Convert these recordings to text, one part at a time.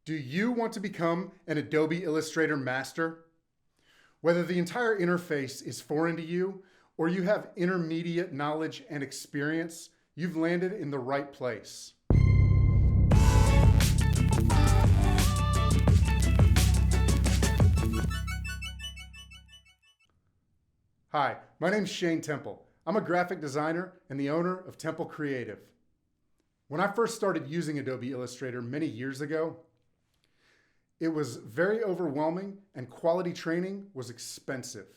Do you want to become an Adobe Illustrator master? Whether the entire interface is foreign to you or you have intermediate knowledge and experience, you've landed in the right place. Hi, my name's Shane Temple. I'm a graphic designer and the owner of Temple Creative. When I first started using Adobe Illustrator many years ago, it was very overwhelming and quality training was expensive.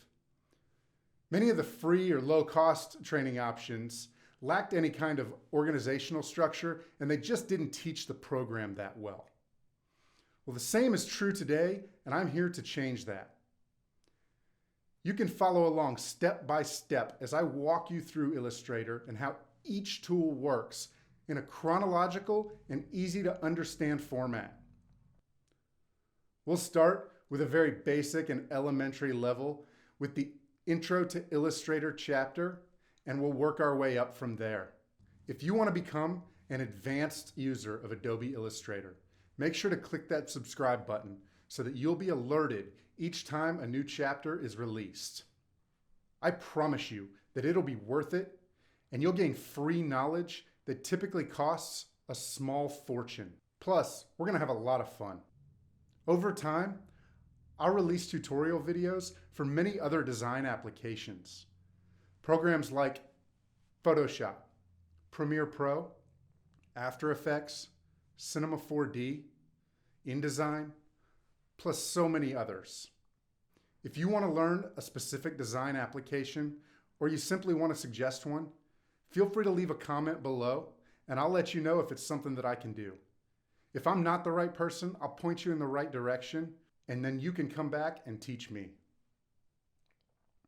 Many of the free or low-cost training options lacked any kind of organizational structure and they just didn't teach the program that well. Well, the same is true today, and I'm here to change that. You can follow along step by step as I walk you through Illustrator and how each tool works in a chronological and easy to understand format. We'll start with a very basic and elementary level with the Intro to Illustrator chapter, and we'll work our way up from there. If you want to become an advanced user of Adobe Illustrator, make sure to click that subscribe button so that you'll be alerted each time a new chapter is released. I promise you that it'll be worth it, and you'll gain free knowledge that typically costs a small fortune. Plus, we're going to have a lot of fun. Over time, I'll release tutorial videos for many other design applications. Programs like Photoshop, Premiere Pro, After Effects, Cinema 4D, InDesign, plus so many others. If you want to learn a specific design application or you simply want to suggest one, feel free to leave a comment below and I'll let you know if it's something that I can do. If I'm not the right person, I'll point you in the right direction and then you can come back and teach me.